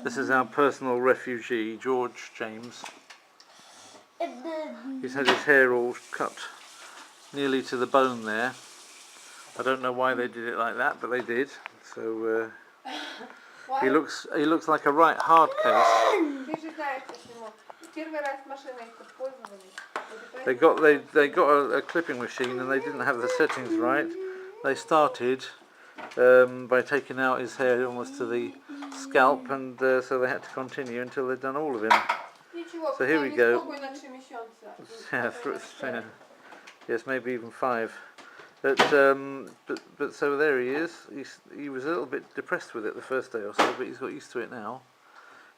This is our personal refugee, George James. He's had his hair all cut nearly to the bone there. I don't know why they did it like that, but they did. So he looks like a right hard case. They got a clipping machine and they didn't have the settings right. They started by taking out his hair almost to the scalp, and so they had to continue until they'd done all of him. So here we go. Yeah, yes, maybe even 5. But so there he is. He was a little bit depressed with it the first day or so, but he's got used to it now.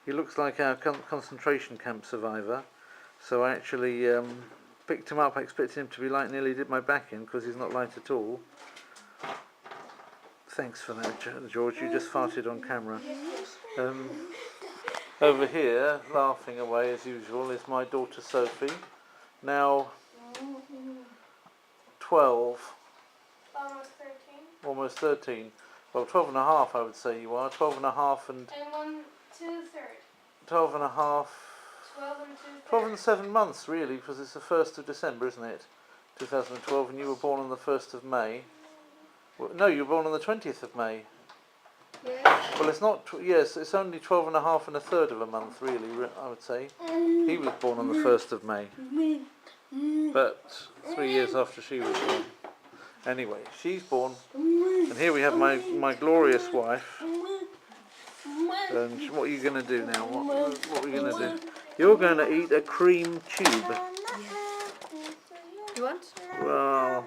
He looks like our concentration camp survivor. So I actually picked him up. I expected him to be light, nearly did my back in because he's not light at all. Thanks for that, George. You just farted on camera. Over here, laughing away as usual, is my daughter Sophie. Now 12. Almost 13. Well, 12 and a half I would say you are. 12 and a half and 1 2/3. 12 and a half. 12 and 7 months really, because it's the 1st of December, isn't it? 2012, and you were born on the 1st of May. Well, no, you were born on the 20th of May. Yes. Well, it's not. Yes, it's only 12 and a half and a third of a month, really. I would say. He was born on the 1st of May, but 3 years after she was born. Anyway, she's born, and here we have my glorious wife. And what are you going to do now? What are you going to do? You're going to eat a cream tube. You want? Well,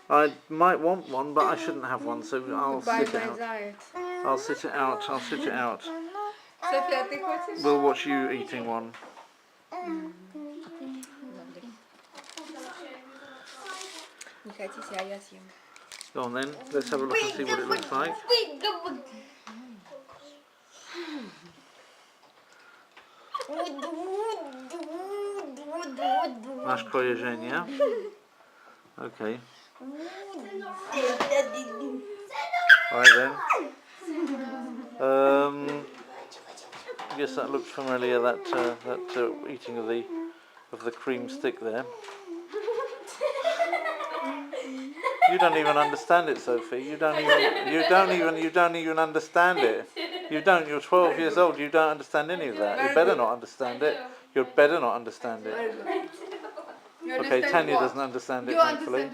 I might want one, but I shouldn't have one, so I'll sit it out. I'll sit it out. I'll sit it out. We'll watch you eating one. Go on then, let's have a look and see what it looks like. Masz kojarzenia? Okay. Right then. I guess that looks familiar. That eating of the cream stick there. You don't even understand it, Sophie. You don't even understand it. You don't. You're 12 years old. You don't understand any of that. You better not understand it. You better not understand it. Okay, Tanya doesn't understand it, thankfully.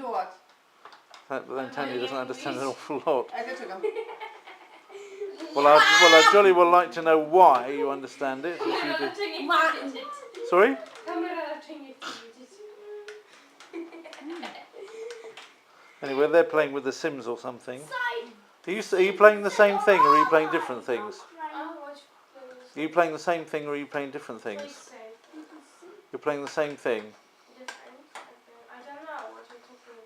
But then Tanya doesn't understand an awful lot. Well, I jolly well like to know why you understand it. If you do. Sorry? Anyway, they're playing with The Sims or something. Are you playing the same thing, or are you playing different things? Are you playing the same thing, or are you playing different things? You're playing the same thing. I don't know what you're talking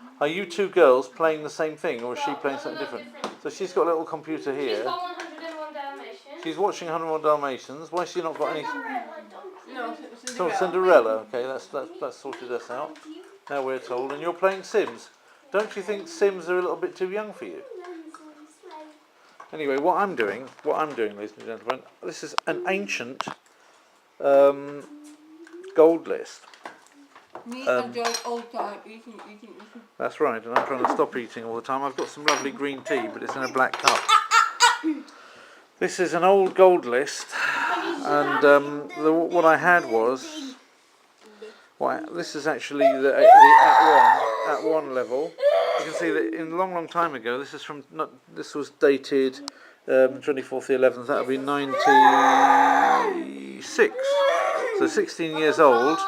about. Are you two girls playing the same thing, or is she playing something different? So she's got a little computer here. She's got 101 Dalmatians. She's watching 101 Dalmatians. Why has she not got any? No, Cinderella. Okay, that's sorted us out. Now we're told, and you're playing Sims. Don't you think Sims are a little bit too young for you? Anyway, what I'm doing, ladies and gentlemen, this is an ancient gold list. Me enjoy all time eating. That's right, and I'm trying to stop eating all the time. I've got some lovely green tea, but it's in a black cup. This is an old gold list, and what I had was. This is actually the at one level. You can see that in a long time ago. This is this was dated 24th the 11th. That would be 96. So 16 years old.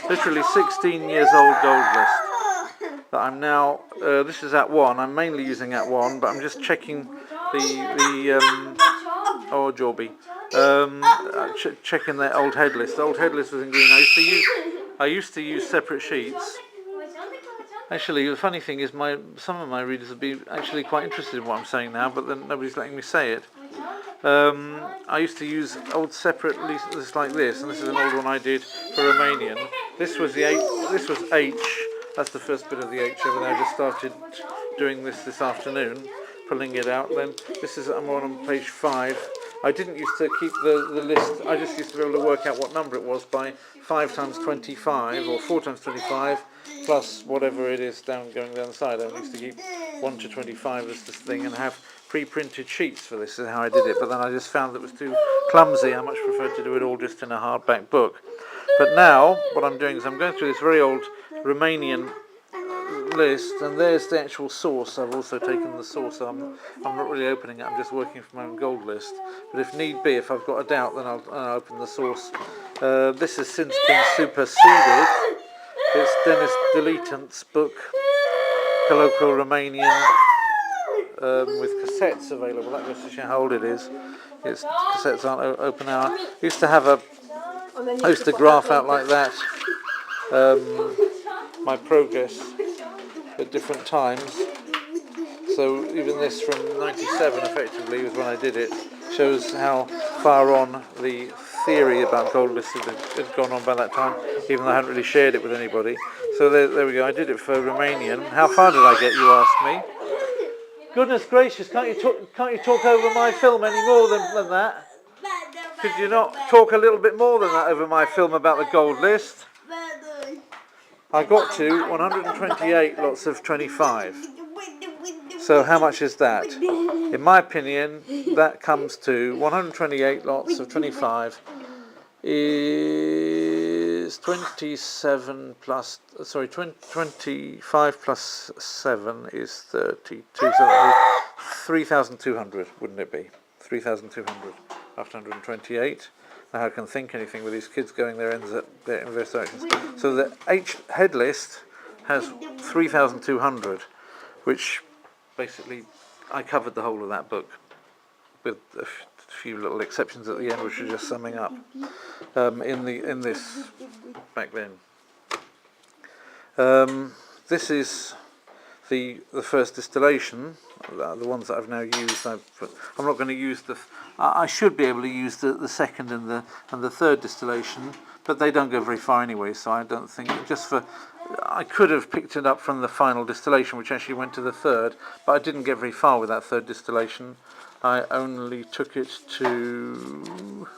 Literally 16 years old gold list. That I'm now. This is at 1. I'm mainly using at 1, but I'm just checking oh Jorby. Checking their old head list. The old head list was in green. I used to use separate sheets. Actually, the funny thing is, some of my readers would be actually quite interested in what I'm saying now, but then nobody's letting me say it. I used to use old separate lists like this, and this is an old one I did for Romanian. This was the H. This was H. That's the first bit of the H over there. I just started doing this afternoon, pulling it out. Then this is I'm on page 5. I didn't used to keep the list. I just used to be able to work out what number it was by 5 times 25 or 4 times 25 plus whatever it is going down the side. I used to keep 1 to 25 as this thing and have pre-printed sheets for this. Is how I did it. But then I just found that it was too clumsy. I much preferred to do it all just in a hardback book. But now what I'm doing is I'm going through this very old Romanian list, and there's the actual source. I've also taken the source. I'm not really opening it. I'm just working from my own Goldlist. But if need be, if I've got a doubt, then I'll open the source. This has since been superseded. It's Dennis Deletant's book, Colloquial Romanian, with cassettes available. That goes to show how old it is. Its cassettes aren't open now. I used to graph out like that my progress at different times. So even this from 97 effectively was when I did it. Shows how far on the theory about Goldlist had gone on by that time, even though I hadn't really shared it with anybody. So there we go. I did it for Romanian. How far did I get, you ask me? Goodness gracious, can't you talk over my film any more than that? Could you not talk a little bit more than that over my film about the Goldlist? I got to 128 lots of 25. So how much is that? In my opinion, that comes to 128 lots of 25 is 25 plus 7 is 32, so 3,200, wouldn't it be? 3,200 after 128. Now I can think anything with these kids going their ends at their inverse directions. So the H head list has 3,200, which basically I covered the whole of that book with a few little exceptions at the end, which are just summing up in this back then. This is the first distillation, the ones that I've now used. I'm not going to use I should be able to use the second and the third distillation, but they don't go very far anyway. So I don't think I could have picked it up from the final distillation, which actually went to the third, but I didn't get very far with that third distillation. I only took it to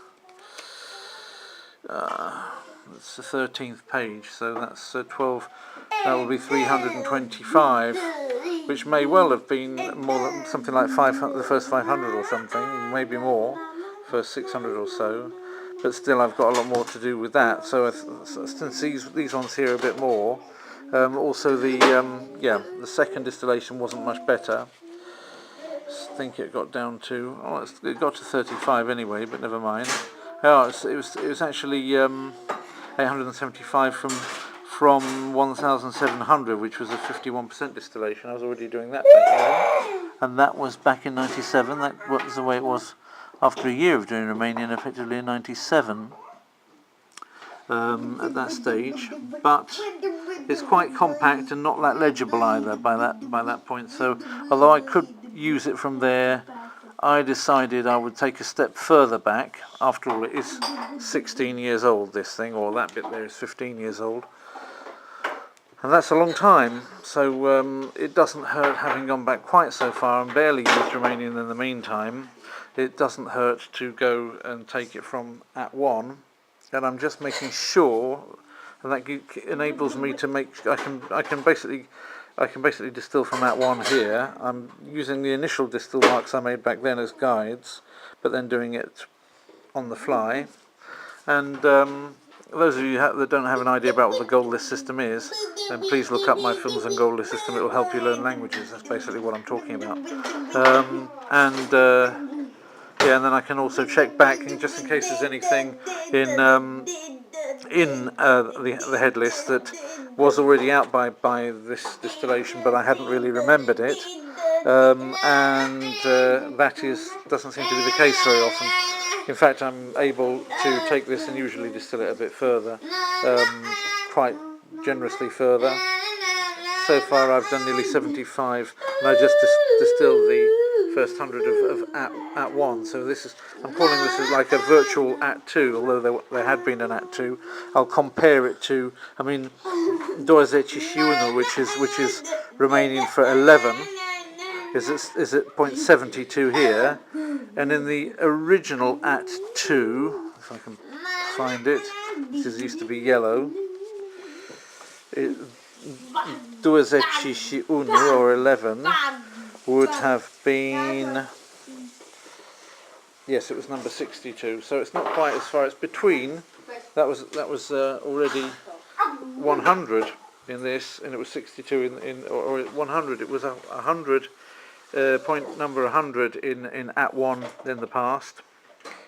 it's the 13th page, so that's 12. That will be 325, which may well have been more than something like the first 500 or something, maybe more, first 600 or so. But still, I've got a lot more to do with that. So since these ones here are a bit more, also the second distillation wasn't much better. I think it got down to it got to 35 anyway, but never mind. Oh, it was actually 875 from 1,700, which was a 51% distillation. I was already doing that back then, and that was back in 97. That was the way it was after a year of doing Romanian, effectively in 97 at that stage. But it's quite compact and not that legible either by that point. So although I could use it from there, I decided I would take a step further back. After all, it is 16 years old, this thing, or that bit there is 15 years old. And that's a long time, so it doesn't hurt having gone back quite so far and barely used Romanian in the meantime. It doesn't hurt to go and take it from at 1, and I'm just making sure that enables me to make. I can basically distill from that one here. I'm using the initial distill marks I made back then as guides, but then doing it on the fly. And those of you that don't have an idea about what the Goldlist system is, then please look up my films and Goldlist system. It will help you learn languages. That's basically what I'm talking about. And then I can also check back, and just in case there's anything in the head list that was already out by this distillation, but I hadn't really remembered it, and that doesn't seem to be the case very often. In fact, I'm able to take this and usually distill it a bit further, quite generously further. So far I've done nearly 75, and I just distilled the first 100 of at 1. So this is, I'm calling this as like a virtual at 2, although there had been an at 2. I'll compare it to, I mean, 21, which is Romanian for 11, is at 0.72 here, and in the original at 2, if I can find it, this used to be yellow. 21 or 11 would have been, yes, it was number 62. So it's not quite as far. It's between. That was already 100 in this, and it was 62 or 100. It was 100 point number 100 in at 1 in the past.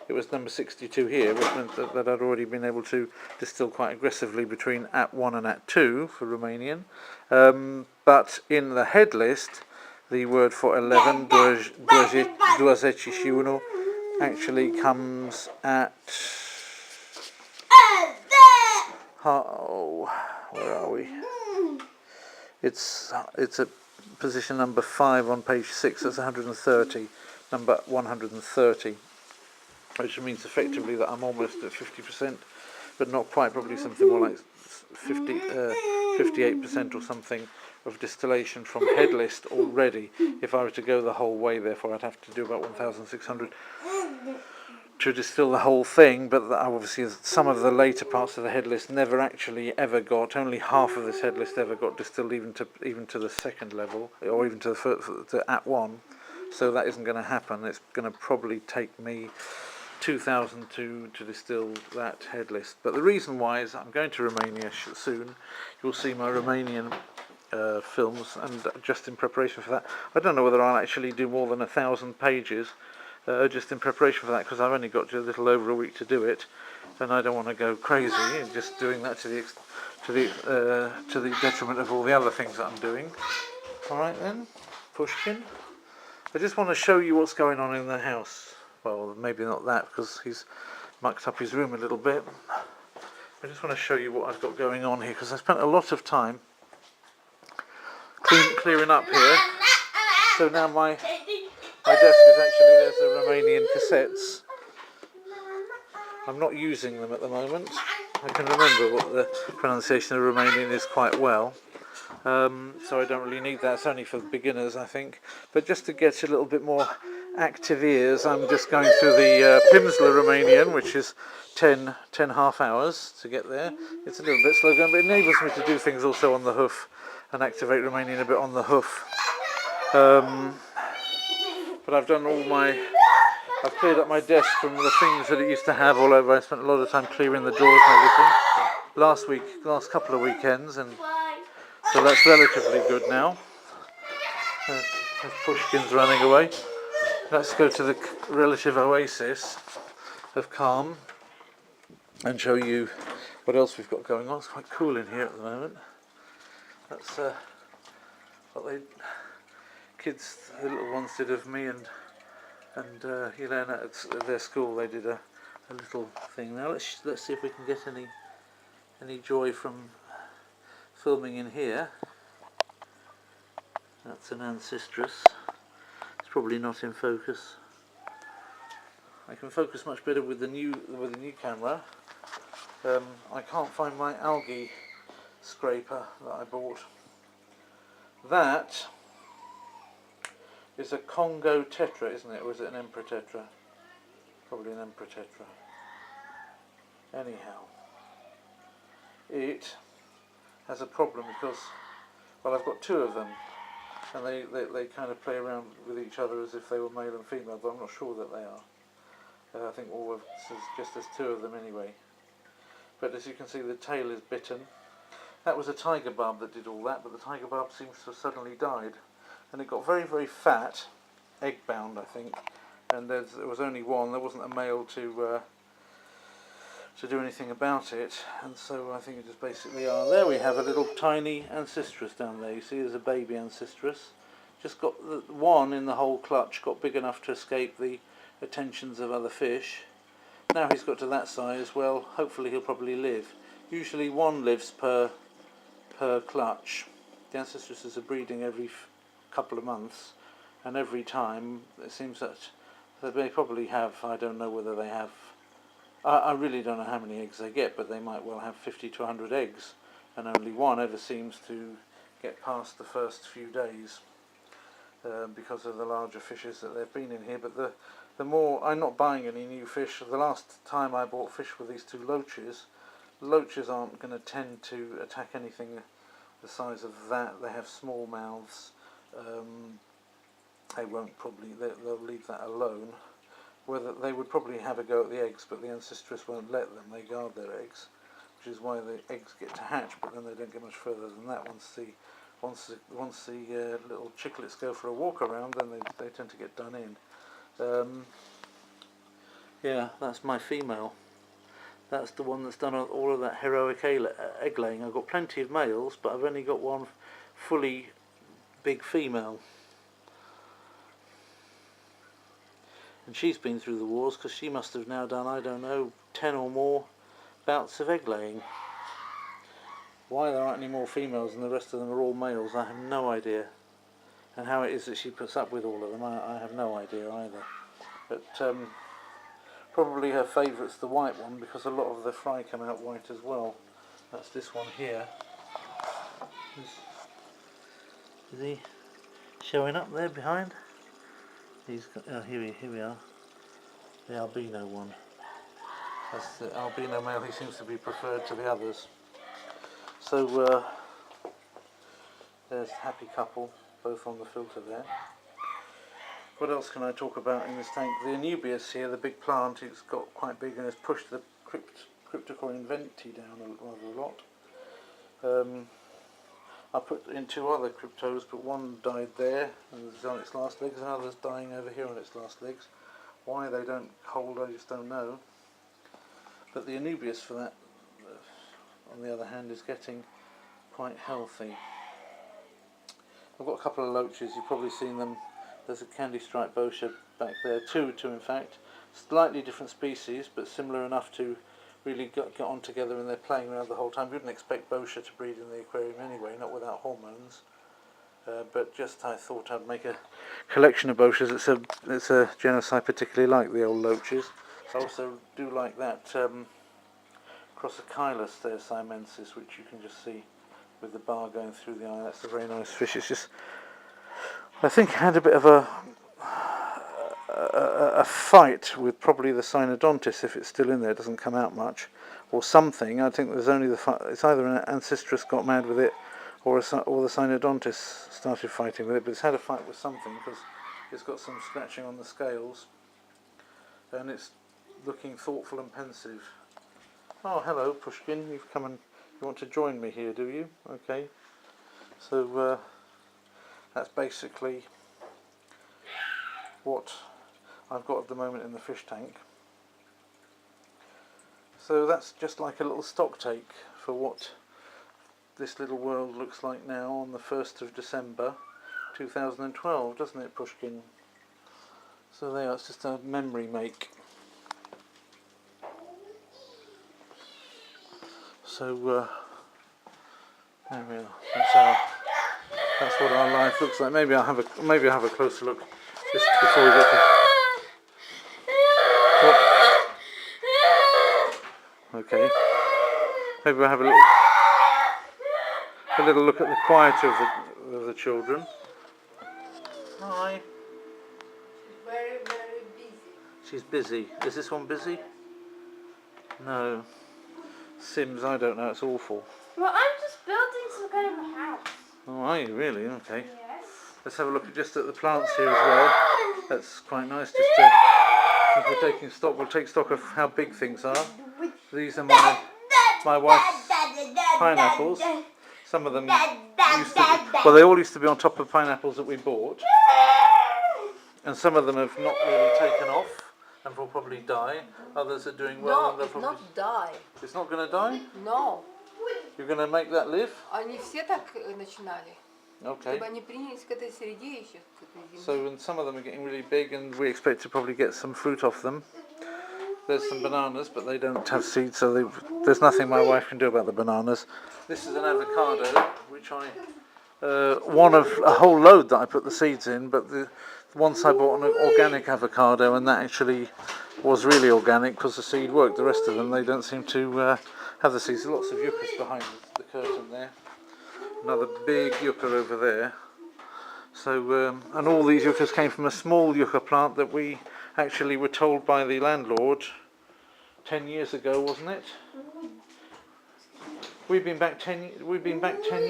It was number 62 here, which meant that I'd already been able to distill quite aggressively between at 1 and at 2 for Romanian. But in the head list, the word for 11, 21, actually comes at, oh, where are we? It's at position number 5 on page 6. That's 130, number 130. Which means effectively that I'm almost at 50%, but not quite, probably something more like 58% or something of distillation from head list already. If I were to go the whole way, therefore, I'd have to do about 1,600 to distill the whole thing, but obviously some of the later parts of the head list never actually ever got, only half of this head list ever got distilled even to the second level, or even to the at 1, so that isn't going to happen. It's going to probably take me 2,000 to distill that head list. But the reason why is I'm going to Romania soon. You'll see my Romanian films, and just in preparation for that, I don't know whether I'll actually do more than 1,000 pages just in preparation for that, because I've only got a little over a week to do it, and I don't want to go crazy and just doing that to the detriment of all the other things that I'm doing. All right then, Pushkin. I just want to show you what's going on in the house. Well, maybe not that, because he's mucked up his room a little bit. I just want to show you what I've got going on here, because I spent a lot of time clearing up here. So now my desk is actually, there's the Romanian cassettes. I'm not using them at the moment. I can remember what the pronunciation of Romanian is quite well. So I don't really need that. It's only for beginners, I think. But just to get a little bit more active ears, I'm just going through the Pimsla Romanian, which is 10 half hours to get there. It's a little bit slow going, but it enables me to do things also on the hoof and activate Romanian a bit on the hoof. But I've done I've cleared up my desk from the things that it used to have all over. I spent a lot of time clearing the drawers and everything last couple of weekends, and so that's relatively good now. Pushkin's running away. Let's go to the relative oasis of calm and show you what else we've got going on. It's quite cool in here at the moment. That's what the little ones did of me and Helena at their school. They did a little thing. Now let's see if we can get any joy from filming in here. That's an ancestress. It's probably not in focus. I can focus much better with the new camera. I can't find my algae scraper that I bought. That is a Congo tetra, isn't it? Or is it an emperor tetra? Probably an emperor tetra. Anyhow, it has a problem because, well, I've got two of them, and they kind of play around with each other as if they were male and female, but I'm not sure that they are. I think just there's two of them anyway. But as you can see, the tail is bitten. That was a tiger barb that did all that, but the tiger barb seems to have suddenly died. And it got very, very fat, egg bound, I think. And there was only one. There wasn't a male to do anything about it. And so I think it just basically are. There we have a little tiny ancestress down there. You see, there's a baby ancestress. Just got the one in the whole clutch. Got big enough to escape the attentions of other fish. Now he's got to that size. Well, hopefully he'll probably live. Usually one lives per clutch. The ancestresses are breeding every couple of months, and every time it seems that they probably have, I don't know whether they have, I really don't know how many eggs they get, but they might well have 50 to 100 eggs, and only one ever seems to get past the first few days because of the larger fishes that they've been in here. But the more, I'm not buying any new fish. The last time I bought fish with these two loaches aren't going to tend to attack anything the size of that. They have small mouths. They won't probably, they'll leave that alone. Whether they would probably have a go at the eggs, but the ancestress won't let them. They guard their eggs, which is why the eggs get to hatch, but then they don't get much further than that. Once the little chicklets go for a walk around, then they tend to get done in. Yeah, that's my female. That's the one that's done all of that heroic egg laying. I've got plenty of males, but I've only got one fully big female. And she's been through the wars because she must have now done, I don't know, 10 or more bouts of egg laying. Why there aren't any more females and the rest of them are all males, I have no idea. And how it is that she puts up with all of them, I have no idea either. But probably her favourite's the white one, because a lot of the fry come out white as well. That's this one here. Is he showing up there behind? He's got, oh, here we are. The albino one. That's the albino male. He seems to be preferred to the others. So there's a happy couple, both on the filter there. What else can I talk about in this tank? The Anubias here, the big plant, it's got quite big and has pushed the Cryptocorin inventi down rather a lot. I put in two other cryptos, but one died there and is on its last legs, and another's dying over here on its last legs. Why they don't hold, I just don't know. But the Anubias, for that, on the other hand, is getting quite healthy. I've got a couple of loaches, you've probably seen them. There's a candy stripe boscia back there, two in fact. Slightly different species, but similar enough to really get on together, and they're playing around the whole time. You wouldn't expect boscia to breed in the aquarium anyway, not without hormones. But just I thought I'd make a collection of boscias. It's a genus I particularly like, the old loaches. I also do like that Crossachilus there, Siamensis, which you can just see with the bar going through the eye. That's a very nice fish. It's just, I think, had a bit of a fight with probably the Cynodontis. If it's still in there, it doesn't come out much, or something. I think there's only it's either an ancestress got mad with it, or the Cynodontis started fighting with it. But it's had a fight with something, because it's got some scratching on the scales, and it's looking thoughtful and pensive. Oh, hello, Pushkin. You've come and you want to join me here, do you? Okay. So that's basically what I've got at the moment in the fish tank. So that's just like a little stock take for what this little world looks like now on the 1st of December 2012, doesn't it, Pushkin? So there, it's just a memory make. So there we are. That's what our life looks like. Maybe I'll have a closer look just before we get to. What? Okay. Maybe we'll have a little look at the quieter of the children. Hi. Very, very busy. She's busy. Is this one busy? No. Sims, I don't know. It's awful. Well, I'm just building some kind of a house. Oh, are you really? Okay. Yes. Let's have a look just at the plants here as well. That's quite nice. Just to, if we're taking stock, we'll take stock of how big things are. These are my wife's pineapples. Some of them used to be, well, they all used to be on top of pineapples that we bought, and some of them have not really taken off and will probably die. Others are doing well. No, and they'll it's probably... not die. It's not going to die? No. You're going to make that live? Они все так начинали. Okay. Чтобы они принялись к этой среде еще, к этой земле. So, and some of them are getting really big, and we expect to probably get some fruit off them. There's some bananas, but they don't have seeds, so there's nothing my wife can do about the bananas. This is an avocado, which one of a whole load that I put the seeds in, but once I bought an organic avocado, and that actually was really organic because the seed worked. The rest of them, they don't seem to have the seeds. There's lots of yuccas behind the curtain there. Another big yucca over there. So, and all these yuccas came from a small yucca plant that we actually were told by the landlord 10 years ago, wasn't it? We've been back 10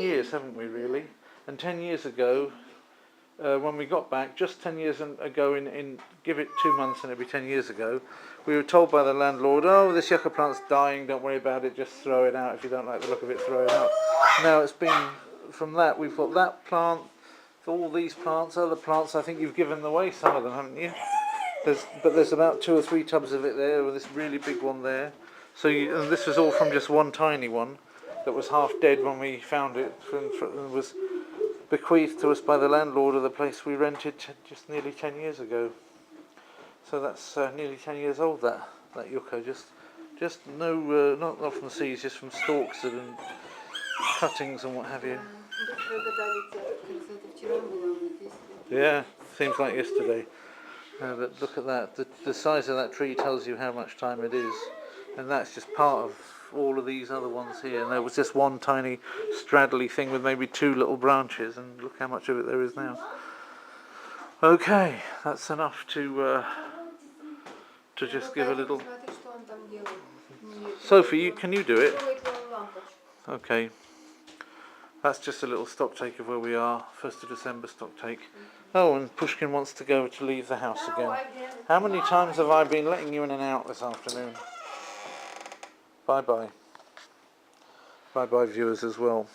years, haven't we, really? And 10 years ago, when we got back, just 10 years ago, in give it 2 months and it'll be 10 years ago, we were told by the landlord, oh, this yucca plant's dying, don't worry about it, just throw it out. If you don't like the look of it, throw it out. Now it's been, from that, we've got that plant, all these plants, other plants. I think you've given away some of them, haven't you? But there's about 2 or 3 tubs of it there, with this really big one there. So and this was all from just one tiny one that was half dead when we found it, and was bequeathed to us by the landlord of the place we rented just nearly 10 years ago. So that's nearly 10 years old, that yucca. Just no, not from seeds, just from stalks and cuttings and what have you. Yeah, seems like yesterday. But look at that. The size of that tree tells you how much time it is, and that's just part of all of these other ones here. And there was just one tiny straddly thing with maybe 2 little branches, and look how much of it there is now. Okay, that's enough to just give a little. Sophie, can you do it? Okay. That's just a little stock take of where we are. 1st of December stock take. Oh, and Pushkin wants to go to leave the house again. How many times have I been letting you in and out this afternoon? Bye bye. Bye bye, viewers, as well.